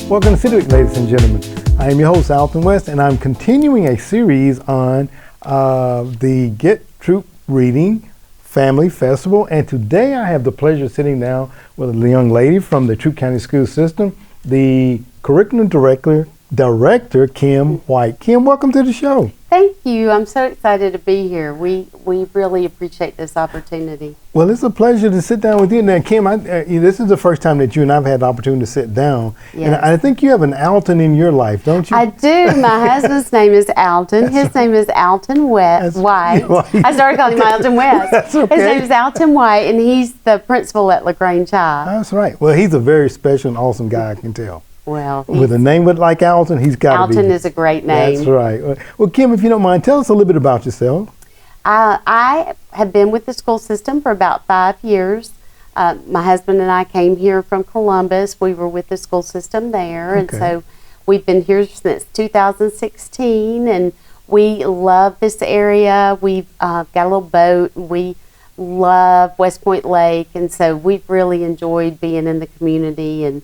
Welcome to City Week, ladies and gentlemen. I am your host, Alton West, and I'm continuing a series on the Get Troup Reading Family Festival. And today I have the pleasure of sitting down with a young lady from the Troup County School system, the curriculum director, Kim White. Kim, welcome to the show. Thank you. I'm so excited to be here. We really appreciate this opportunity. Well, it's a pleasure to sit down with you. Now, Kim, this is the first time that you and I have had the opportunity to sit down. Yes. And I think you have an Alton in your life, don't you? I do. My husband's name is Alton. His name is Alton West. White. I started calling him Alton West. That's okay. His name is Alton White, and he's the principal at LaGrange High. That's right. Well, he's a very special and awesome guy, I can tell. Well, with a name like Alton, he's got to be. Alton is a great name. That's right. Well, Kim, if you don't mind, tell us a little bit about yourself. I have been with the school system for about 5 years. My husband and I came here from Columbus. We were with the school system there, and so we've been here since 2016, and we love this area. We've got a little boat. We love West Point Lake, and so we've really enjoyed being in the community and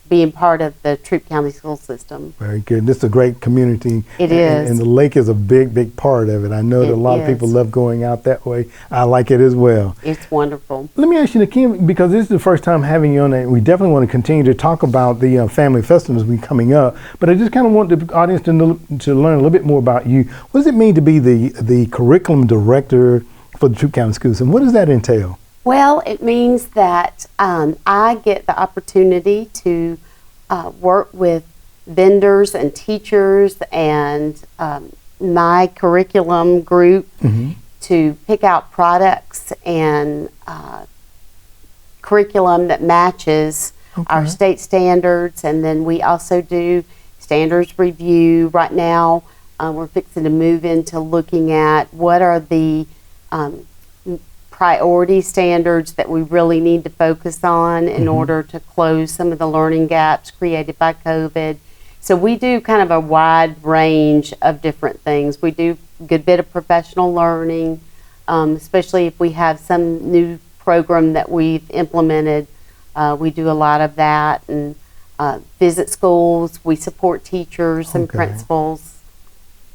being part of the Troup County School system. Very good. This is a great community. It is. And the lake is a big part of it. I know that a lot of people love going out that way. I like it as well. It's wonderful. Let me ask you, Kim, because this is the first time having you on, and we definitely want to continue to talk about the family festivals coming up, but I just kind of want the audience to learn a little bit more about you. What does it mean to be the curriculum director for the Troup County Schools, and what does that entail? Well, it means that I get the opportunity to work with vendors and teachers and my curriculum group to pick out products and curriculum that matches our state standards. And then we also do standards review. Right now, we're fixing to move into looking at what are the priority standards that we really need to focus on in order to close some of the learning gaps created by COVID. So we do kind of a wide range of different things. We do a good bit of professional learning, especially if we have some new program that we've implemented. We do a lot of that, and visit schools. We support teachers and principals.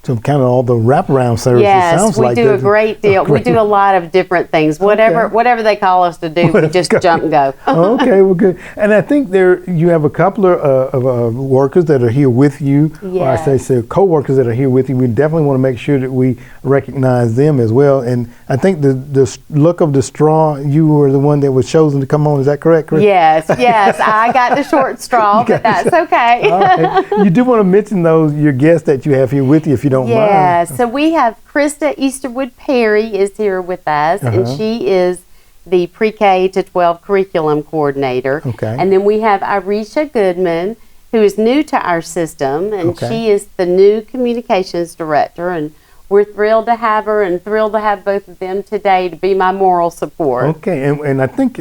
So kind of all the wraparound services. Yes, we do a great deal. We do a lot of different things. Whatever they call us to do, we just jump and go. Okay, well, good. And I think you have a couple of workers that are here with you. Yes. Or I say co-workers that are here with you. We definitely want to make sure that we recognize them as well. And I think the look of the straw, you were the one that was chosen to come on. Is that correct, Chris? Yes. I got the short straw, but that's okay. Okay. You do want to mention your guests that you have here with you, if you don't mind. Yeah, so we have Krista Easterwood Perry is here with us, and she is the pre-K to 12 curriculum coordinator. Okay. And then we have Irisha Goodman, who is new to our system, and she is the new communications director, and we're thrilled to have her and thrilled to have both of them today to be my moral support. Okay, and I think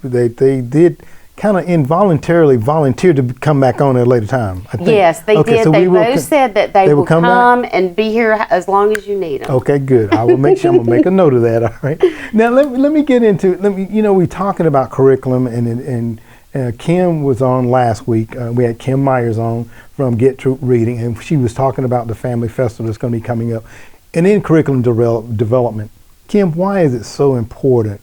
they did kind of involuntarily volunteer to come back on at a later time. I think. Yes, they did. So they both said that they will come and be here as long as you need them. Okay, good. I will make sure. I'm gonna make a note of that. All right. Now let me get into. We're talking about curriculum, and Kim was on last week. We had Kim Myers on from Get Troup Reading, and she was talking about the family festival that's going to be coming up, and in curriculum development. Kim, why is it so important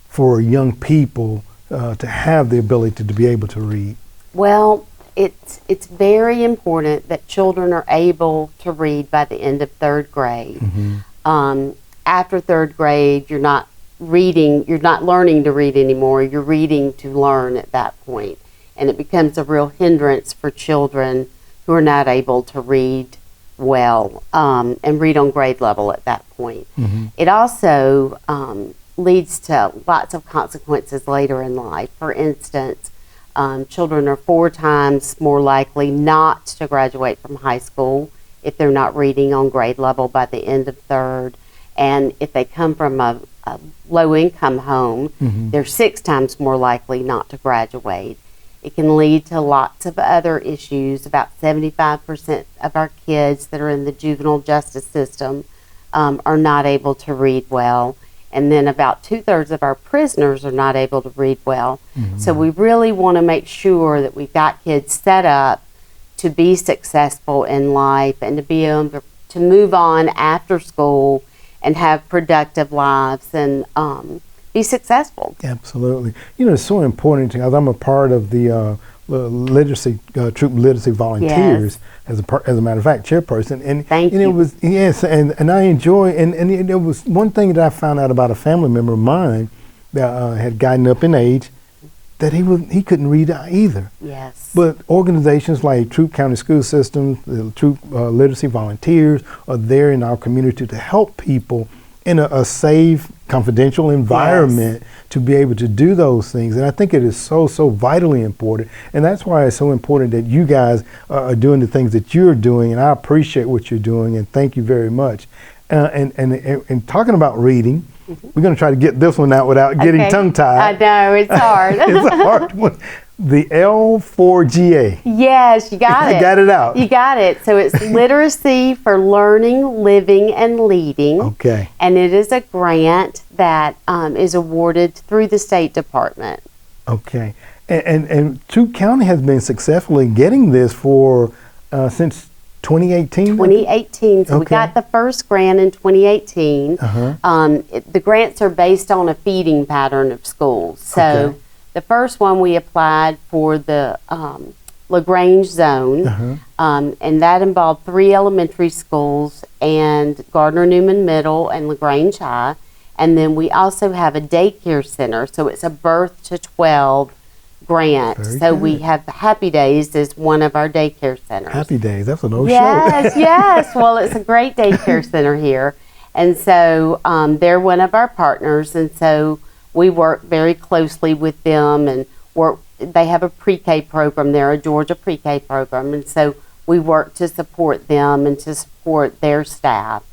for young people to have the ability to be able to read? Well, it's very important that children are able to read by the end of third grade. After third grade, you're not learning to read anymore. You're reading to learn at that point, and it becomes a real hindrance for children who are not able to read well and read on grade level at that point. It also leads to lots of consequences later in life. For instance, children are 4 times more likely not to graduate from high school if they're not reading on grade level by the end of third. And if they come from a low-income home, they're 6 times more likely not to graduate. It can lead to lots of other issues. About 75% of our kids that are in the juvenile justice system are not able to read well. and then about 2/3 of our prisoners are not able to read well. So we really want to make sure that we've got kids set up to be successful in life and to be able to move on after school and have productive lives and be successful. Absolutely. You know, it's so important because I'm a part of the literacy Troup Literacy Volunteers as a matter of fact, chairperson. And Thank you. It was and I enjoy and it was one thing that I found out about a family member of mine that had gotten up in age that he couldn't read either. Yes. But organizations like Troup County School System, the Troup Literacy Volunteers are there in our community to help people in a safe, confidential environment to be able to do those things. And I think it is so vitally important. And that's why it's so important that you guys are doing the things that you're doing. And I appreciate what you're doing. And thank you very much. And talking about reading, we're going to try to get this one out without getting tongue-tied. I know, it's hard. It's a hard one. The L4GA. Yes, you got it. Got it out. You got it. So it's literacy for learning, living, and leading. Okay. And it is a grant that is awarded through the State Department. Okay. And Troup County has been successfully getting this for since 2018? 2018. So we got the first grant in 2018. The grants are based on a feeding pattern of schools. So the first one we applied for the LaGrange zone, and that involved 3 elementary schools and Gardner Newman Middle and LaGrange High. And then we also have a daycare center. So it's a birth to 12 grant. Very so good. we have Happy Days as one of our daycare centers. Happy Days, that's an old Yes, show. yes. Well, it's a great daycare center here. And so they're one of our partners. And so we work very closely with them and they have a pre-K program. They're a Georgia pre-K program. And so we work to support them and to support their staff.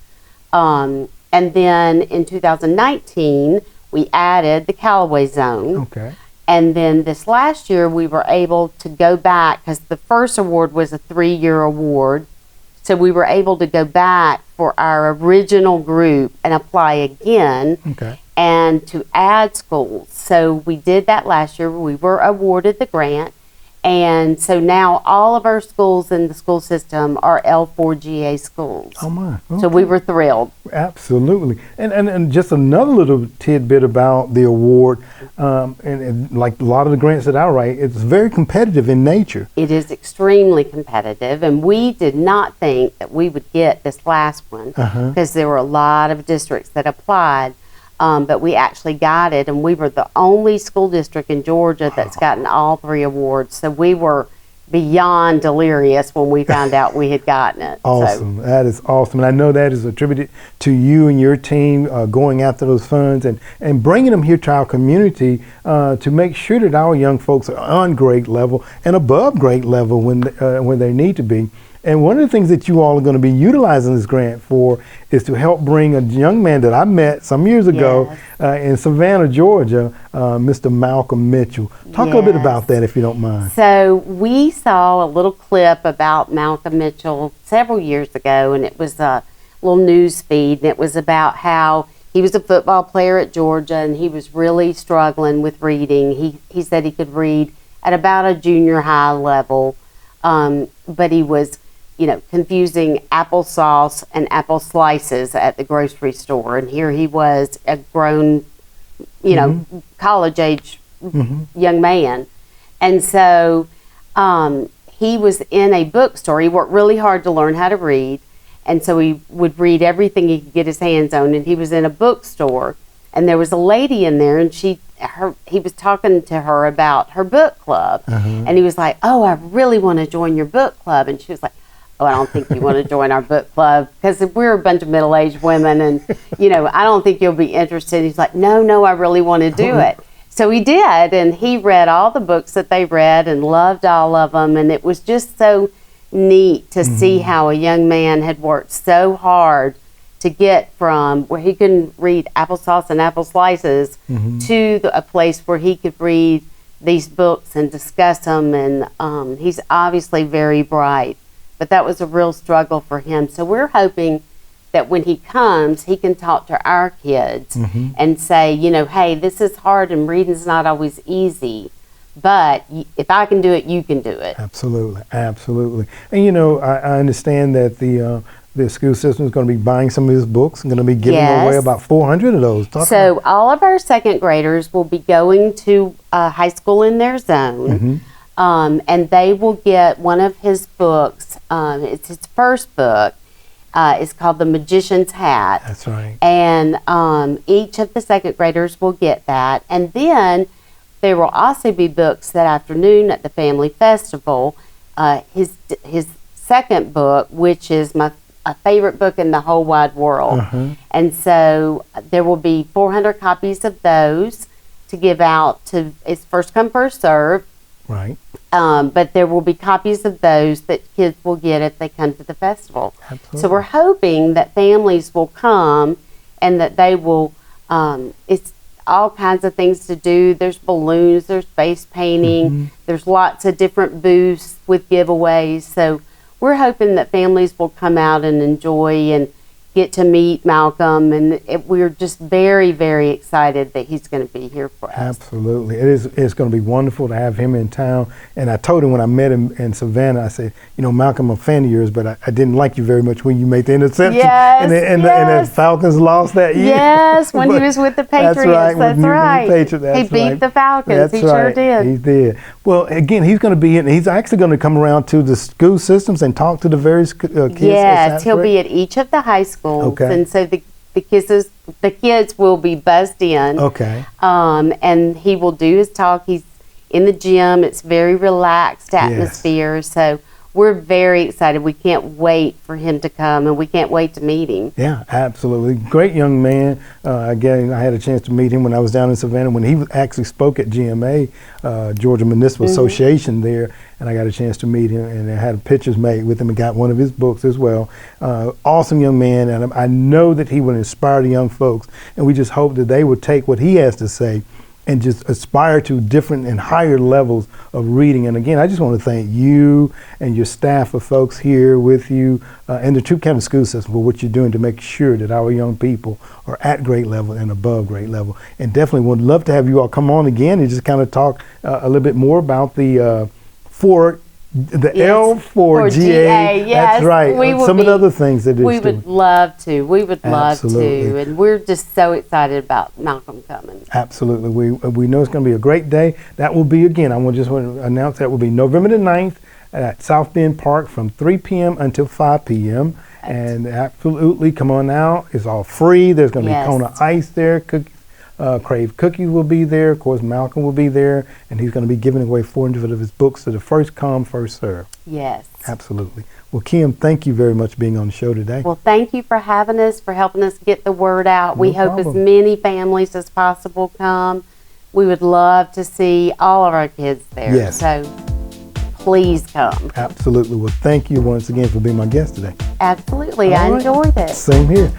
And then in 2019, we added the Callaway Zone. Okay. And then this last year, we were able to go back because the first award was a 3-year award. So we were able to go back for our original group and apply again and to add schools. So we did that last year. We were awarded the grant. And so now all of our schools in the school system are L4GA schools. Oh my. Okay. So we were thrilled. Absolutely. And just another little tidbit about the award, and like a lot of the grants that I write, it's very competitive in nature. It is extremely competitive, and we did not think that we would get this last one because there were a lot of districts that applied. But we actually got it, and we were the only school district in Georgia that's gotten all 3 awards. So we were beyond delirious when we found out we had gotten it. Awesome. So. That is awesome. And I know that is attributed to you and your team going after those funds and bringing them here to our community to make sure that our young folks are on grade level and above grade level when they need to be. And one of the things that you all are going to be utilizing this grant for is to help bring a young man that I met some years ago in Savannah, Georgia, Mr. Malcolm Mitchell. Talk a little bit about that, if you don't mind. So we saw a little clip about Malcolm Mitchell several years ago, and it was a little news feed, and it was about how he was a football player at Georgia, and he was really struggling with reading. He said he could read at about a junior high level, but he was confusing applesauce and apple slices at the grocery store. And here he was, a grown, college-age young man. And so he was in a bookstore. He worked really hard to learn how to read. And so he would read everything he could get his hands on. And he was in a bookstore. And there was a lady in there, and he was talking to her about her book club. And he was like, "Oh, I really want to join your book club." And she was like, "Oh, I don't think you want to join our book club because we're a bunch of middle-aged women, and I don't think you'll be interested." He's like, "No, I really want to do it." So he did, and he read all the books that they read and loved all of them, and it was just so neat to see how a young man had worked so hard to get from where he couldn't read applesauce and apple slices to a place where he could read these books and discuss them, and he's obviously very bright. But that was a real struggle for him. So we're hoping that when he comes, he can talk to our kids and say, you know, hey, this is hard and reading's not always easy, but if I can do it, you can do it. Absolutely, absolutely. And you know, I understand that the school system is going to be buying some of his books and going to be giving away about 400 of those. So all of our second graders will be going to high school in their zone, and they will get one of his books. It's his first book. It's called The Magician's Hat. That's right. And each of the second graders will get that. And then there will also be books that afternoon at the family festival. His second book, which is my favorite book in the whole wide world. And so there will be 400 copies of those to give out to, it's first come, first serve. Right. But there will be copies of those that kids will get if they come to the festival. Absolutely. So we're hoping that families will come and that they will, it's all kinds of things to do. There's balloons, there's face painting, there's lots of different booths with giveaways. So we're hoping that families will come out and enjoy and get to meet Malcolm, and we're just very, very excited that he's going to be here for us. Absolutely. It's going to be wonderful to have him in town. And I told him when I met him in Savannah, I said, you know, Malcolm, I'm a fan of yours, but I didn't like you very much when you made the interception. Yes, and the Falcons lost that year. Yes, when he was with the Patriots. That's right. He beat the Falcons. He sure did. He did. Well, again, he's going to be in. He's actually going to come around to the school systems and talk to the various kids. Yes, he'll be at each of the high schools. Okay. And so the kids will be buzzed in. Okay. And he will do his talk. He's in the gym. It's very relaxed atmosphere. Yes. So we're very excited. We can't wait for him to come, and we can't wait to meet him. Yeah, absolutely. Great young man. Again, I had a chance to meet him when I was down in Savannah when he actually spoke at GMA, Georgia Municipal Association there, and I got a chance to meet him, and I had pictures made with him and got one of his books as well. Awesome young man, and I know that he will inspire the young folks, and we just hope that they would take what he has to say and just aspire to different and higher levels of reading. And again, I just want to thank you and your staff of folks here with you and the Troup County School System for what you're doing to make sure that our young people are at grade level and above grade level. And definitely would love to have you all come on again and just kind of talk a little bit more about the L4GA. Yes, that's right. Some of the other things that we would love to. We would love to, and we're just so excited about Malcolm coming. Absolutely. We know it's going to be a great day. That will be, again, I just want to announce that will be November the 9th at South Bend Park from 3 p.m. until 5 p.m. And absolutely come on out. It's all free. There's going to be Kona Ice there. Crave Cookies will be there. Of course, Malcolm will be there, and he's going to be giving away 400 of his books to the first come, first serve. Yes. Absolutely. Well, Kim, thank you very much for being on the show today. Well, thank you for having us, for helping us get the word out. We hope as many families as possible come. We would love to see all of our kids there. Yes. So please come. Absolutely. Well, thank you once again for being my guest today. Absolutely. I enjoyed it. Same here.